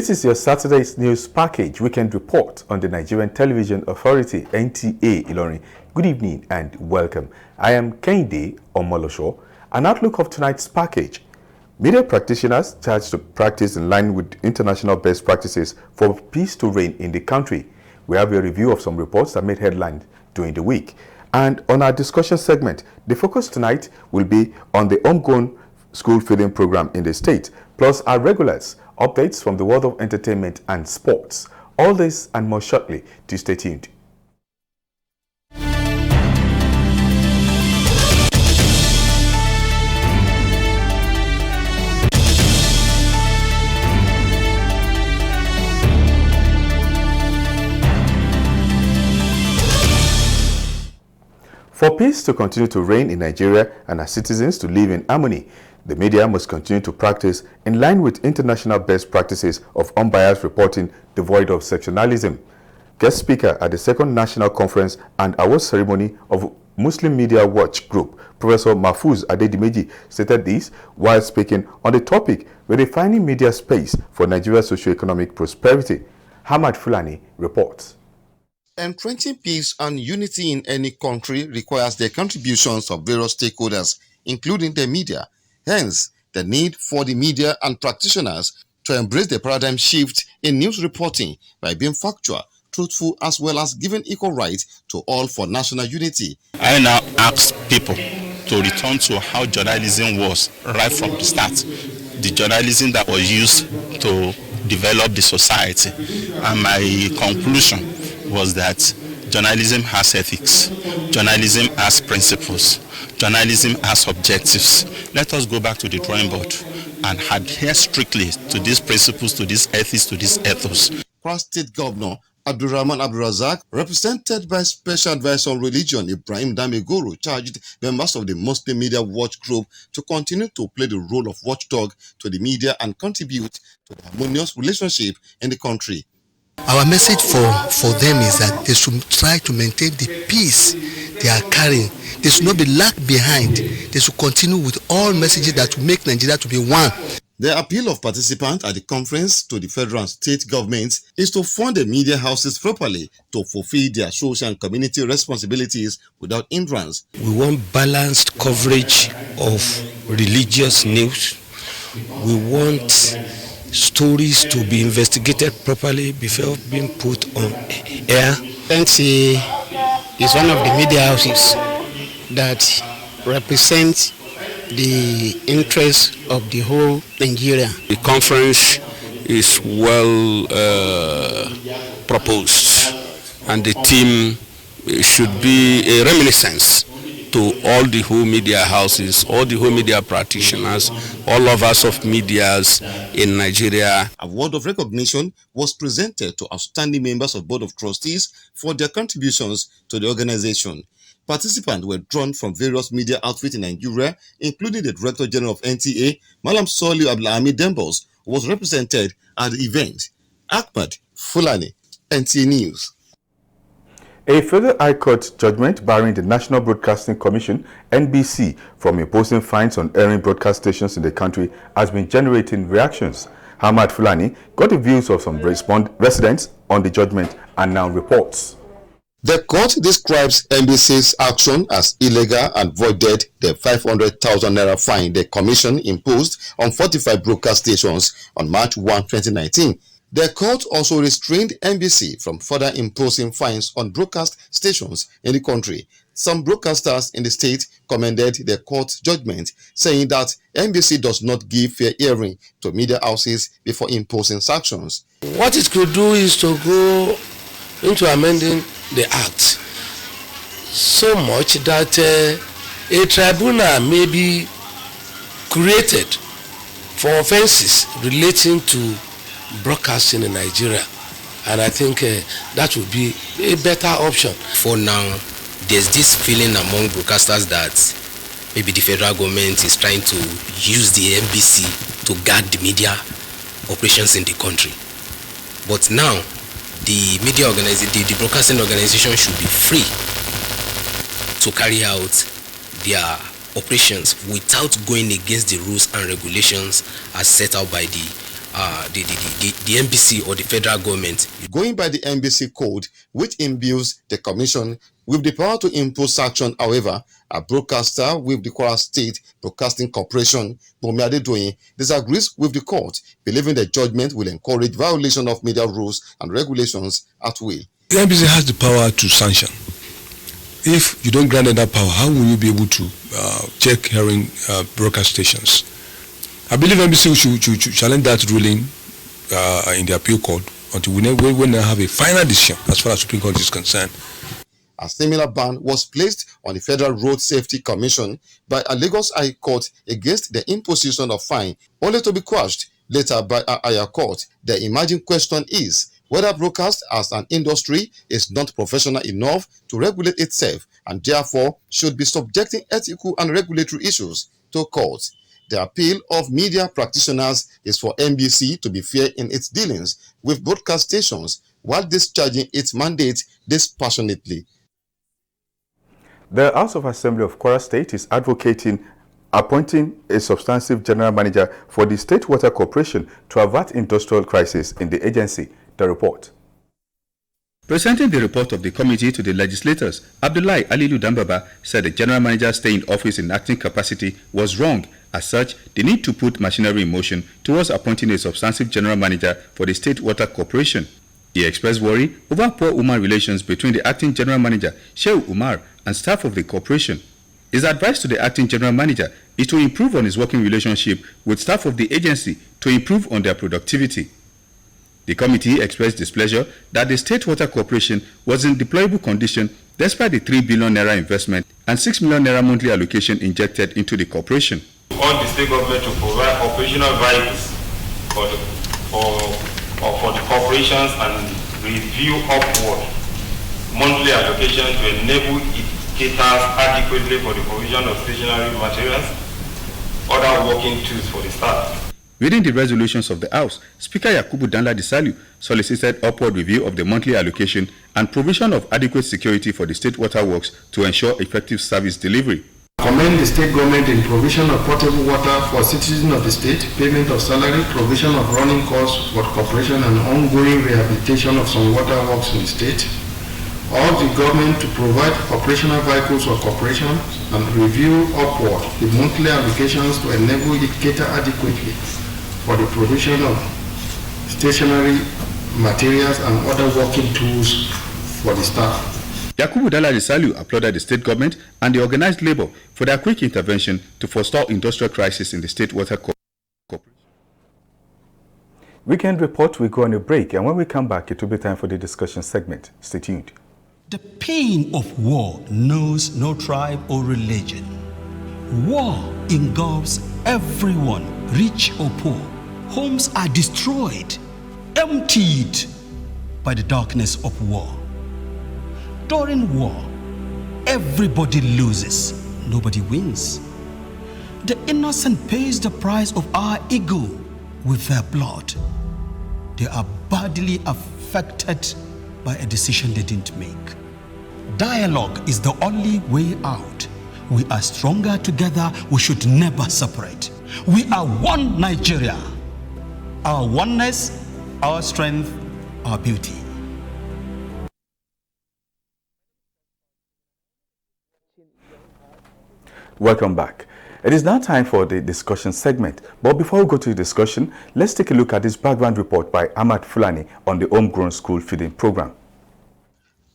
This is your Saturday's news package weekend report on the Nigerian Television Authority, Nta Ilorin. Good evening and welcome. I am Kehinde Omolosho. An outlook of tonight's package. Media practitioners charged to practice in line with international best practices for peace to reign in the country. We have a review of some reports that made headlines during the week. And on our discussion segment, the focus tonight will be on the ongoing school feeding program in the state, plus our regulars, updates from the world of entertainment and sports. All this and more shortly. To stay tuned. For peace to continue to reign in Nigeria and our citizens to live in harmony, the media must continue to practice in line with international best practices of unbiased reporting devoid of sectionalism. Guest speaker at the second national conference and award ceremony of Muslim Media Watch Group, Professor Mahfouz Adedimeji, stated this while speaking on the topic redefining media space for Nigeria's socio-economic prosperity. Hamad Fulani reports. Entrenching peace and unity in any country requires the contributions of various stakeholders, including the media. Hence, the need for the media and practitioners to embrace the paradigm shift in news reporting by being factual, truthful, as well as giving equal rights to all for national unity. I now ask people to return to how journalism was right from the start. The journalism that was used to develop the society. And my conclusion was that journalism has ethics, journalism has principles, journalism has objectives. Let us go back to the drawing board and adhere strictly to these principles, to these ethics, to this ethos. Kwara State Governor Abdulrahman Abdulrazak, represented by Special Advisor on Religion Ibrahim Damegoro, charged members of the Muslim Media Watch Group to continue to play the role of watchdog to the media and contribute to the harmonious relationship in the country. Our message for them is that they should try to maintain the peace they are carrying. They should not be lagged behind. They should continue with all messages that will make Nigeria to be one. The appeal of participants at the conference to the federal and state governments is to fund the media houses properly to fulfill their social and community responsibilities without hindrance. We want balanced coverage of religious news. We want stories to be investigated properly before being put on air. NTA is one of the media houses that represents the interests of the whole Nigeria. The conference is well proposed, and the theme should be a reminiscence to all the whole media houses, all the whole media practitioners, all of us of medias in Nigeria. A word of recognition was presented to outstanding members of Board of Trustees for their contributions to the organization. Participants were drawn from various media outfits in Nigeria, including the Director General of NTA, Malam Soliu Abdulhamid Dembos, who was represented at the event. Ahmad Fulani, NTA News. A further High Court judgment barring the National Broadcasting Commission, NBC, from imposing fines on airing broadcast stations in the country has been generating reactions. Hamad Fulani got the views of some residents on the judgment and now reports. The court describes NBC's action as illegal and voided the 500,000 naira fine the commission imposed on 45 broadcast stations on March 1, 2019. The court also restrained NBC from further imposing fines on broadcast stations in the country. Some broadcasters in the state commended the court's judgment, saying that NBC does not give fair hearing to media houses before imposing sanctions. What it could do is to go into amending the act so much that a tribunal may be created for offenses relating to broadcasting in Nigeria, and I think that would be a better option. For now, there's this feeling among broadcasters that maybe the federal government is trying to use the NBC to guard the media operations in the country. But now, the media organization, the broadcasting organization should be free to carry out their operations without going against the rules and regulations as set out by the the NBC or the federal government. Going by the NBC code, which imbues the commission with the power to impose sanction, however, a broadcaster with the Kwara State Broadcasting Corporation, Bomi Adedoyin, disagrees with the court, believing the judgment will encourage violation of media rules and regulations at will. The NBC has the power to sanction. If you don't grant them that power, how will you be able to check hearing broadcast stations? I believe NBC should challenge that ruling in the appeal court until we have a final decision as far as Supreme Court is concerned. A similar ban was placed on the Federal Road Safety Commission by a Lagos High Court against the imposition of fine, only to be quashed later by a higher court. The emerging question is whether broadcast as an industry is not professional enough to regulate itself and therefore should be subjecting ethical and regulatory issues to court. The appeal of media practitioners is for NBC to be fair in its dealings with broadcast stations while discharging its mandate dispassionately. The House of Assembly of Kwara State is advocating appointing a substantive general manager for the State Water Corporation to avert industrial crisis in the agency. The report. Presenting the report of the committee to the legislators, Abdullahi Alilu Dambaba said the general manager's stay in office in acting capacity was wrong. As such, they need to put machinery in motion towards appointing a substantive general manager for the State Water Corporation. He expressed worry over poor human relations between the acting general manager, Shehu Umar, and staff of the corporation. His advice to the acting general manager is to improve on his working relationship with staff of the agency to improve on their productivity. The committee expressed displeasure that the State Water Corporation was in deployable condition despite the 3 billion naira investment and 6 million naira monthly allocation injected into the corporation. We want the state government to provide operational vehicles for the corporations and review upward monthly allocation to enable it caters adequately for the provision of stationery materials, other working tools for the staff. Reading the resolutions of the House, Speaker Yakubu Danla Disalu solicited upward review of the monthly allocation and provision of adequate security for the state water works to ensure effective service delivery. Commend the state government in provision of potable water for citizens of the state, payment of salary, provision of running costs for corporation and ongoing rehabilitation of some water works in the state. Urge the government to provide operational vehicles for corporations and review upward the monthly allocations to enable it cater adequately for the provision of stationery materials and other working tools for the staff. Yakubu Danla Disalu applauded the state government and the organized labor for their quick intervention to forestall industrial crisis in the state water corporation. Weekend report will go on a break, and when we come back, it will be time for the discussion segment. Stay tuned. The pain of war knows no tribe or religion. War engulfs everyone, rich or poor. Homes are destroyed, emptied by the darkness of war. During war, everybody loses, nobody wins. The innocent pays the price of our ego with their blood. They are badly affected by a decision they didn't make. Dialogue is the only way out. We are stronger together. We should never separate. We are one Nigeria. Our oneness, our strength, our beauty. Welcome back. It is now time for the discussion segment. But before we go to the discussion, let's take a look at this background report by Ahmad Fulani on the homegrown school feeding program.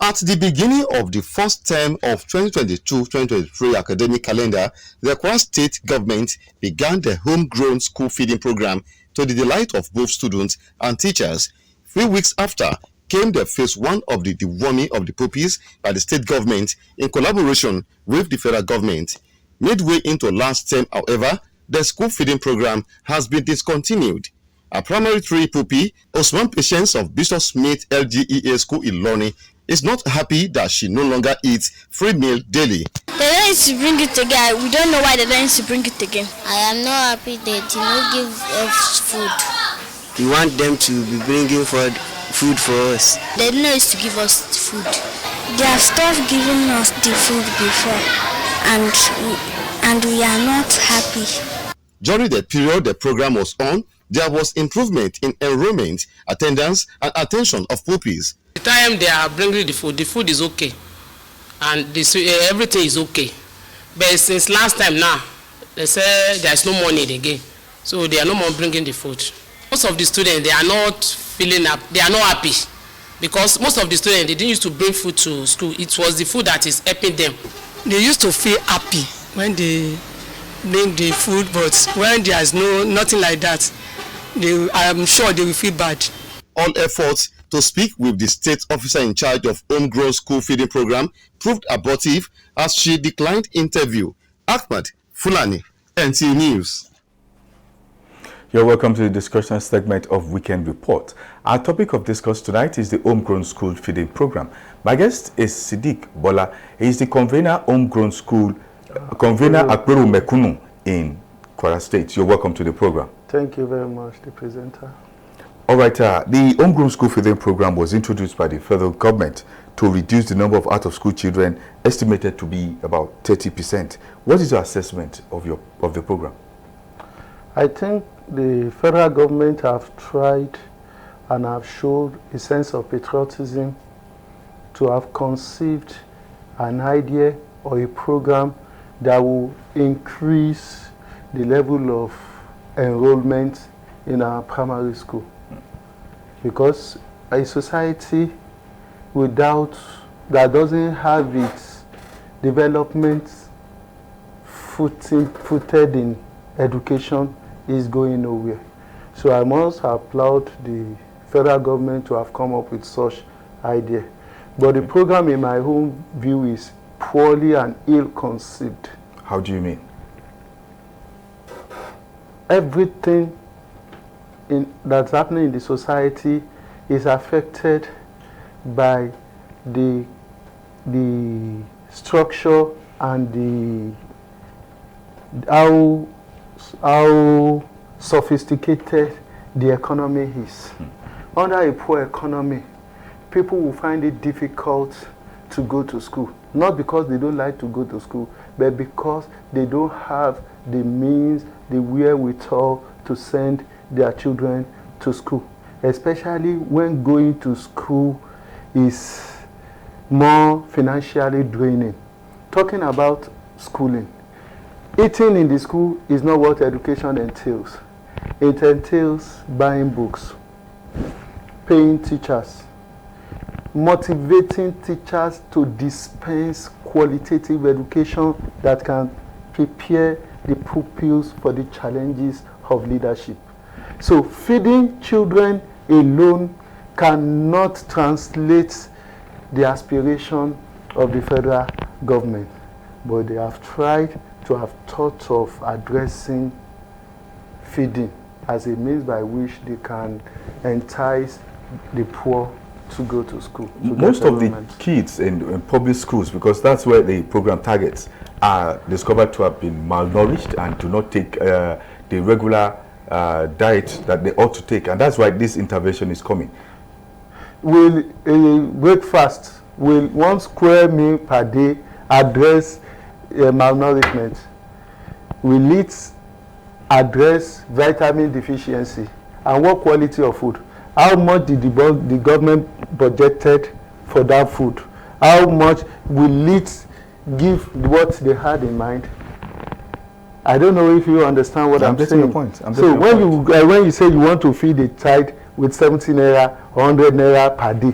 At the beginning of the first term of 2022-2023 academic calendar, the Kwara State government began the homegrown school feeding program to the delight of both students and teachers. 3 weeks after came the phase 1 of the deworming of the puppies by the state government in collaboration with the federal government. Midway into last term, however, the school feeding program has been discontinued. A primary 3 puppy, Osman Patience of Bishop Smith LGEA School in Ilorin, is not happy that she no longer eats free meal daily. They don't need to bring it again. We don't know why they don't need to bring it again. I am not happy that you don't give us food. We want them to be bringing food for us. They don't need to give us food. They have stopped giving us the food before, and we are not happy. During the period the program was on, there was improvement in enrollment, attendance, and attention of pupils. The time they are bringing the food is okay, and everything is okay. But since last time now, they say there is no money again, so they are no more bringing the food. Most of the students, they are not feeling up, they are not happy, because most of the students, they didn't used to bring food to school. It was the food that is helping them. They used to feel happy when they bring the food, but when there is nothing like that, I am sure they will feel bad. All efforts to speak with the state officer in charge of homegrown school feeding program proved abortive as she declined interview. Ahmad Fulani, NT News. You're welcome to the discussion segment of Weekend Report. Our topic of discuss tonight is the homegrown school feeding program. My guest is Siddiq Bola. He is the convener homegrown school, convener Akperu Mekunu in Kwara State. You're welcome to the program. Thank you very much, the presenter. All right, the homegrown school feeding program was introduced by the federal government to reduce the number of out-of-school children, estimated to be about 30%. What is your assessment of the program? I think the federal government have tried and have showed a sense of patriotism to have conceived an idea or a program that will increase the level of enrollment in our primary school. Because a society that doesn't have its development footed in education is going nowhere. So I must applaud the federal government to have come up with such idea. But the program, in my own view, is poorly and ill-conceived. How do you mean? Everything that's happening in the society is affected by the structure and how sophisticated the economy is. Under a poor economy, people will find it difficult to go to school. Not because they don't like to go to school, but because they don't have the means, the wherewithal to send their children to school. Especially when going to school is more financially draining. Talking about schooling, eating in the school is not what education entails. It entails buying books, paying teachers, motivating teachers to dispense qualitative education that can prepare the pupils for the challenges of leadership. So feeding children alone cannot translate the aspiration of the federal government, but they have tried to have thought of addressing feeding as a means by which they can entice the poor to go to school. Most of the kids in public schools, because that's where the program targets, are discovered to have been malnourished and do not take the regular diet that they ought to take, and that's why this intervention is coming. Will breakfast, will 1 square meal per day address malnourishment? Will it address vitamin deficiency? And what quality of food? How much did the government budgeted for that food? How much will it give what they had in mind? I don't know if you understand what I'm saying. Your point. So when you say you want to feed a child with 70 naira or 100 naira per day,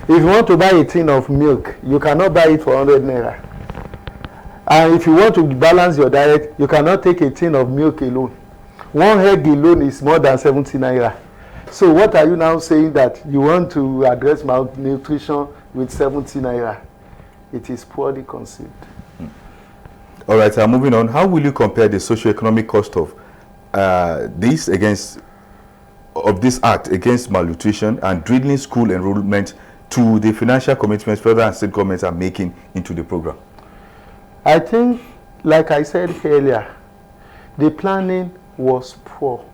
if you want to buy a tin of milk, you cannot buy it for 100 naira. And if you want to balance your diet, you cannot take a tin of milk alone. 1 egg alone is more than 70 naira. So what are you now saying, that you want to address malnutrition with 70 naira? It is poorly conceived. All right, moving on. How will you compare the socio-economic cost of this act against malnutrition and dwindling school enrollment to the financial commitments federal and state governments are making into the program? I think, like I said earlier, the planning was poor.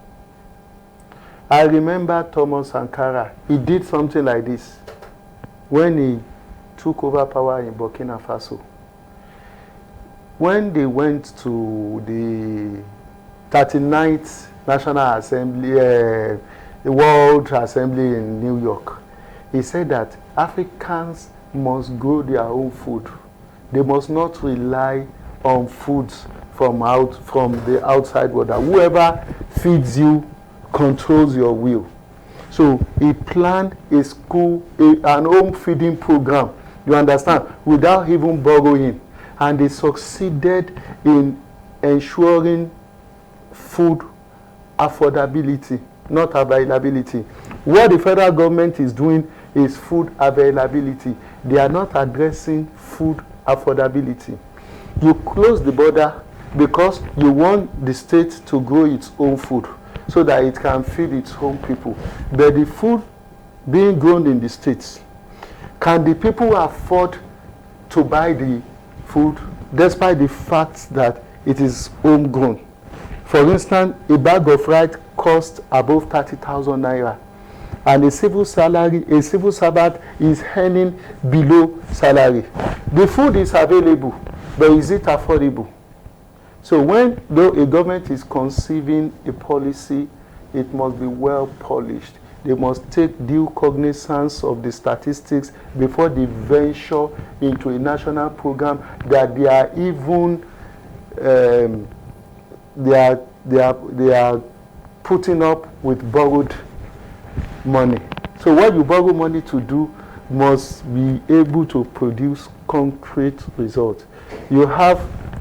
I remember Thomas Sankara. He did something like this when he took over power in Burkina Faso. When they went to the 39th National Assembly, the World Assembly in New York. He said that Africans must grow their own food. They must not rely on foods from the outside world. Whoever feeds you controls your will. So he planned a school, an home feeding program, you understand, without even borrowing. And they succeeded in ensuring food affordability, not availability. What the federal government is doing is food availability. They are not addressing food affordability. You close the border because you want the state to grow its own food so that it can feed its own people. But the food being grown in the states, can the people afford to buy the food despite the fact that it is homegrown? For instance, a bag of rice costs above 30,000 naira, and a civil servant is earning below salary. The food is available, but is it affordable? So when a government is conceiving a policy, it must be well polished. They must take due cognizance of the statistics before they venture into a national program that they are even they are putting up with borrowed money. So what you borrow money to do must be able to produce concrete results. You have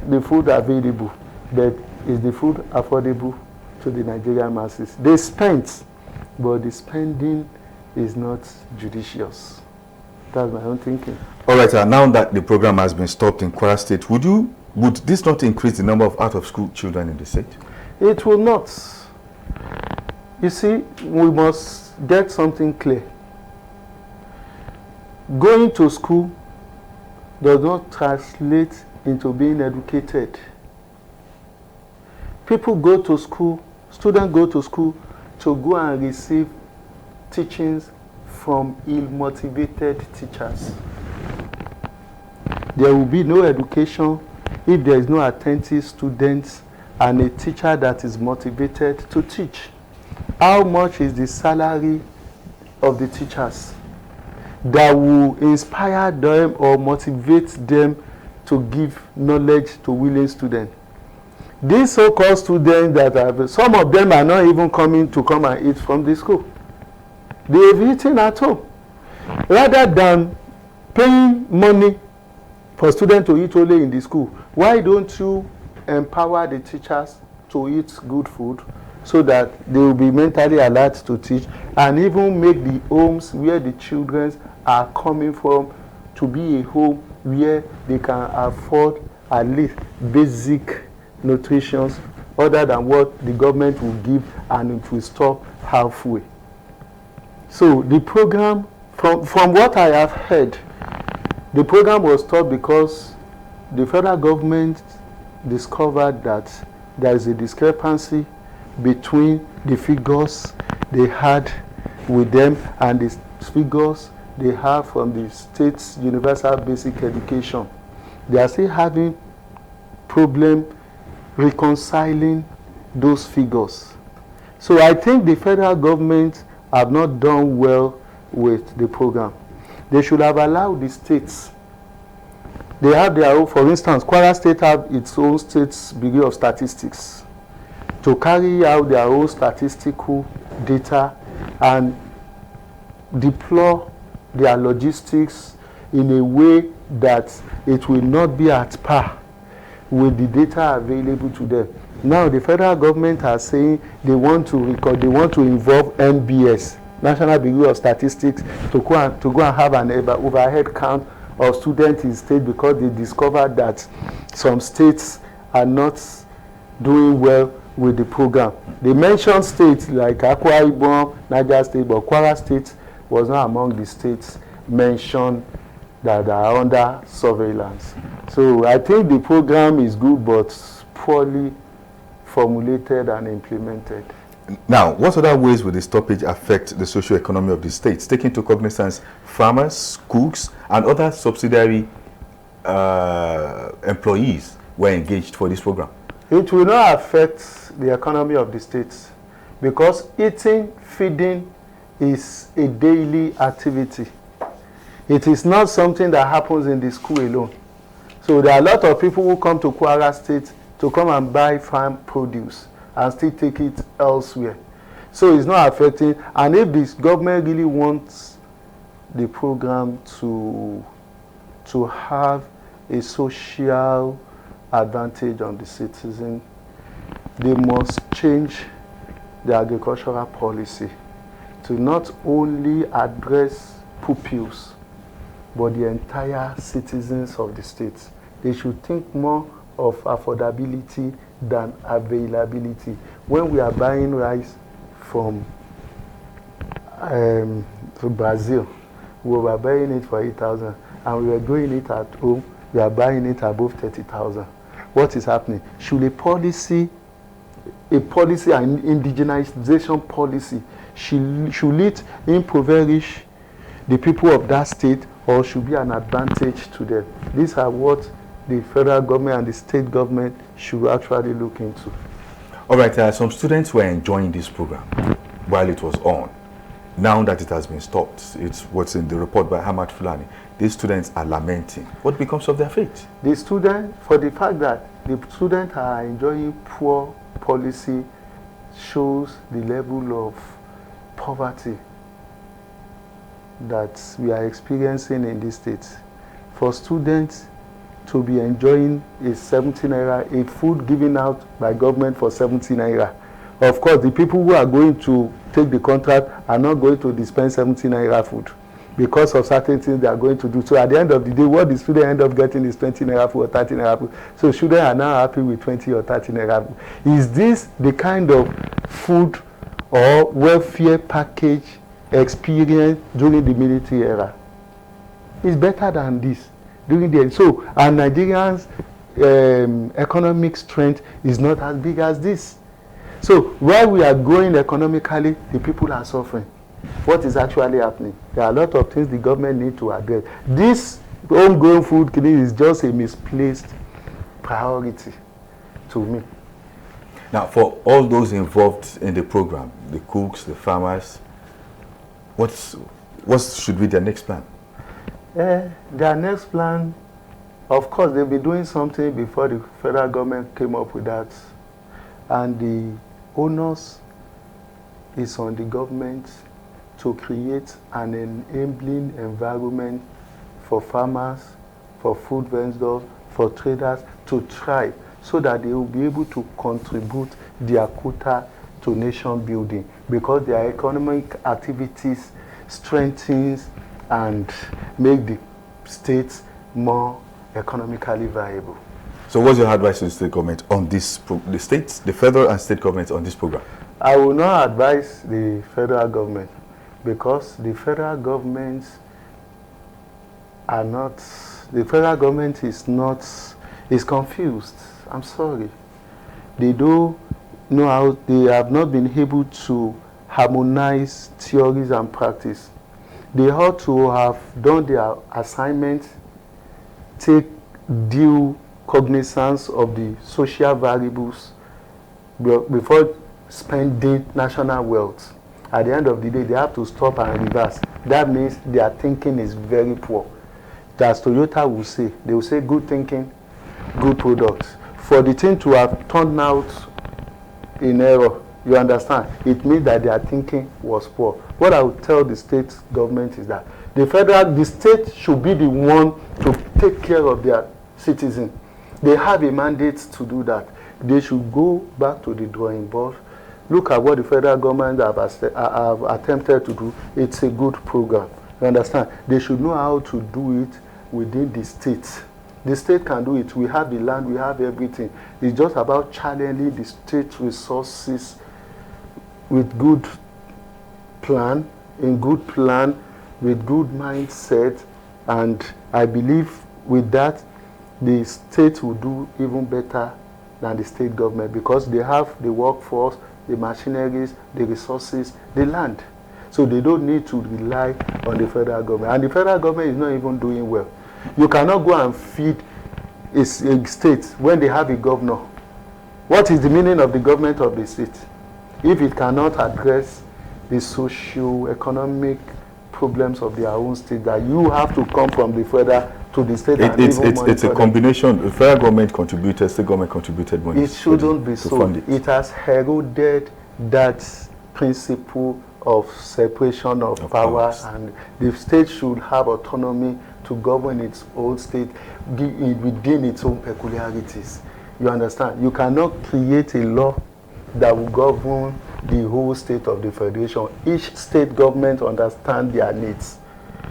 the food available, but is the food affordable to the Nigerian masses? They spent, but the spending is not judicious. That's my own thinking. All right, now that the program has been stopped in Kwara State, would this not increase the number of out-of-school children in the state? It will not. You see, we must get something clear. Going to school does not translate into being educated. People go to school, students go to school to go and receive teachings from ill-motivated teachers. There will be no education if there is no attentive students and a teacher that is motivated to teach. How much is the salary of the teachers that will inspire them or motivate them to give knowledge to willing students? These so-called students that have, some of them are not even coming to come and eat from the school. They've eaten at home. Rather than paying money for students to eat only in the school, why don't you empower the teachers to eat good food so that they will be mentally alert to teach, and even make the homes where the children are coming from to be a home where they can afford at least basic nutrition other than what the government will give, and it will stop halfway. So the program, from what I have heard, the program was stopped because the federal government discovered that there is a discrepancy between the figures they had with them and the figures they have from the state's universal basic education. They are still having problem reconciling those figures. So I think the federal government have not done well with the program. They should have allowed the states. They have their own, for instance, Kwara State have its own state's Bureau of Statistics to carry out their own statistical data and deploy their logistics in a way that it will not be at par with the data available to them. Now the federal government are saying they want to record, they want to involve NBS, National Bureau of Statistics, to go and have an overhead count of students in state because they discovered that some states are not doing well with the program. They mentioned states like Akwa Ibom, Niger State, but Kwara State was not among the states mentioned that are under surveillance. So I think the program is good but poorly formulated and implemented. Now, what other ways will the stoppage affect the socio-economy of the states, taking into cognizance farmers, cooks, and other subsidiary employees were engaged for this program? It will not affect the economy of the states because feeding is a daily activity. It is not something that happens in the school alone. So there are a lot of people who come to Kwara State to come and buy farm produce and still take it elsewhere. So it's not affecting, and if this government really wants the program to have a social advantage on the citizen, they must change the agricultural policy to not only address pupils but the entire citizens of the state. They should think more of affordability than availability. When we are buying rice from Brazil, we were buying it for 8,000, and we were growing it at home, we are buying it above 30,000. What is happening? Should a policy, an indigenization policy, should it impoverish the people of that state, or should be an advantage to them? These are what the federal government and the state government should actually look into. All right, some students were enjoying this program while it was on. Now that it has been stopped, it's what's in the report by Hamad Fulani. These students are lamenting. What becomes of their fate? The students, for the fact that the students are enjoying poor policy, shows the level of poverty that we are experiencing in this state. For students to be enjoying a 17 naira, a food given out by government for 17 naira. Of course, the people who are going to take the contract are not going to dispense 17 naira food because of certain things they are going to do. So at the end of the day, what the student end up getting is 20 naira food or 30 naira food. So students are now happy with 20 or 30 naira food. Is this the kind of food or welfare package experience during the military era? It's better than this. During the so our Nigerians' economic strength is not as big as this. So while we are growing economically, the people are suffering. What is actually happening? There are a lot of things the government need to address. This homegrown food is just a misplaced priority to me. Now, for all those involved in the program, the cooks, the farmers, what should be their next plan? Their next plan, of course, they'll be doing something before the federal government came up with that. And the onus is on the government to create an enabling environment for farmers, for food vendors, for traders to try so that they will be able to contribute their quota to nation building, because their economic activities strengthens and make the states more economically viable. So what's your advice to the state government on this, the federal and state governments on this program? I will not advise the federal government, because the federal government is confused. I'm sorry. They don't know how, they have not been able to harmonize theories and practice. They ought to have done their assignment, take due cognizance of the social variables before spending national wealth. At the end of the day, they have to stop and reverse. That means their thinking is very poor. As Toyota will say, they will say good thinking, good products. For the thing to have turned out in error, you understand, it means that their thinking was poor. What I would tell the state government is that the state should be the one to take care of their citizens. They have a mandate to do that. They should go back to the drawing board. Look at what the federal government have attempted to do. It's a good program. You understand? They should know how to do it within the state. The state can do it. We have the land, we have everything. It's just about channeling the state resources with good plan, with good mindset, and I believe with that, the state will do even better than the state government, because they have the workforce, the machineries, the resources, the land. So they don't need to rely on the federal government. And the federal government is not even doing well. You cannot go and feed a state when they have a governor. What is the meaning of the government of the state? if it cannot address the socio-economic problems of their own state, that you have to come from the federal to the state and even it's a combination. The federal government contributed, state government contributed money. It shouldn't be so. It has eroded that principle of separation of power, and the state should have autonomy to govern its own state within its own peculiarities. You understand? You cannot create a law that will govern the whole state of the federation. Each state government understand their needs.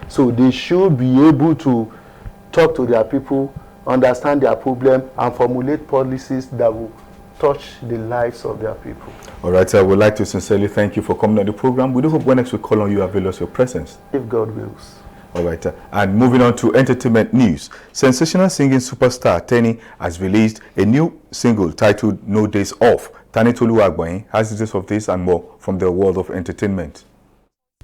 So they should be able to talk to their people, understand their problem, and formulate policies that will touch the lives of their people. All right, I would like to sincerely thank you for coming on the program. We do hope when next we call on you, avail us your presence. If God wills. All right, and moving on to entertainment news. Sensational singing superstar Tenny has released a new single titled No Days Off. Nta Ilorin has details of this and more from the world of entertainment.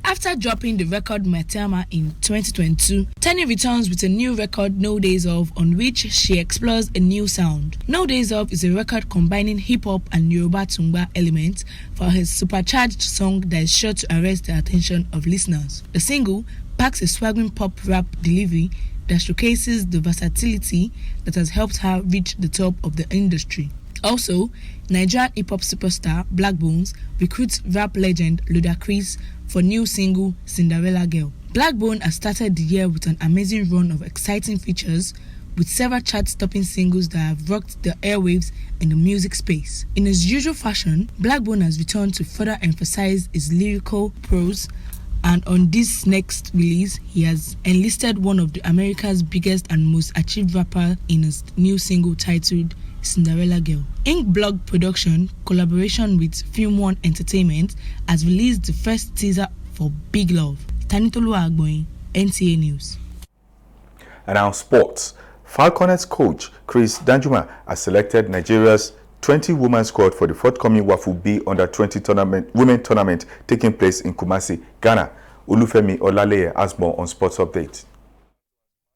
After dropping the record Matama in 2022, Tenny returns with a new record, No Days Off, on which she explores a new sound. No Days Off is a record combining hip-hop and Yoruba Tungba elements for his supercharged song that is sure to arrest the attention of listeners. The single packs a swaggering pop rap delivery that showcases the versatility that has helped her reach the top of the industry. Also, Nigerian hip-hop superstar Black Bones recruits rap legend Ludacris for new single Cinderella Girl. Blackbone has started the year with an amazing run of exciting features, with several chart-topping singles that have rocked the airwaves in the music space. In his usual fashion, Blackbone has returned to further emphasize his lyrical prose, and on this next release, he has enlisted one of America's biggest and most achieved rapper in his new single titled Cinderella Girl. Ink Blog Production, collaboration with Film One Entertainment, has released the first teaser for Big Love. Nta Ilorin, NTA News. And now sports. Falconets coach Chris Danjuma has selected Nigeria's 20-woman squad for the forthcoming Wafu B Under-20 women tournament taking place in Kumasi, Ghana. Olufemi Olaleye has more on Sports Update.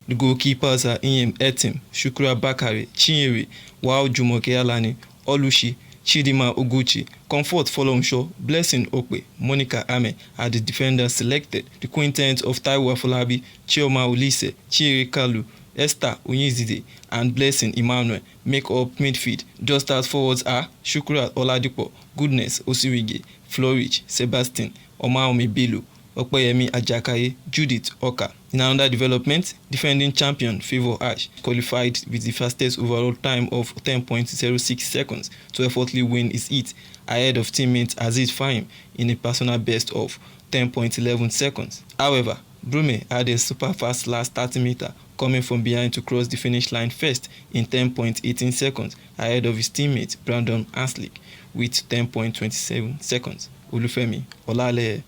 The goalkeepers are Inyem Etim, Shukura Bakare, Chinyere, Wao Jumoke Alani, Olushi, Chidima Oguchi, Comfort Folomsho, Blessing Okwe, Monica Ame are the defenders selected. The quintet of Taiwo Afolabi, Chioma Ulise, Chinyere Kalu, Esther Onyizide, and Blessing Emmanuel make up midfield. Just as forwards are Shukura Oladipo, Goodness Osirige, Florich, Sebastian, Omaomi Bilu, Okpeyemi Ajakaye, Judith Oka. In another development, defending champion Favor Ash qualified with the fastest overall time of 10.06 seconds to effortlessly win his heat ahead of teammate Aziz Fahim in a personal best of 10.11 seconds. However, Brume had a super fast last 30 meter coming from behind to cross the finish line first in 10.18 seconds ahead of his teammate Brandon Anslick with 10.27 seconds. Olufemi Olaleye,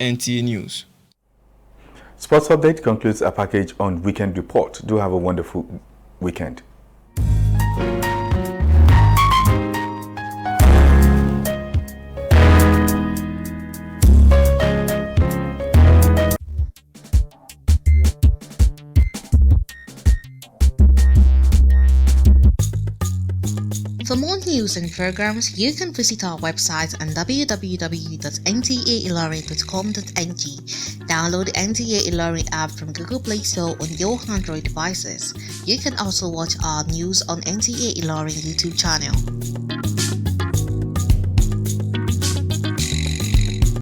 NTA News. Sports Update concludes our package on Weekend Report. Do have a wonderful weekend. For more news and programs, you can visit our website on www.ntailorin.com.ng. Download the NTA Ilorin app from Google Play Store on your Android devices. You can also watch our news on NTA Ilorin YouTube channel.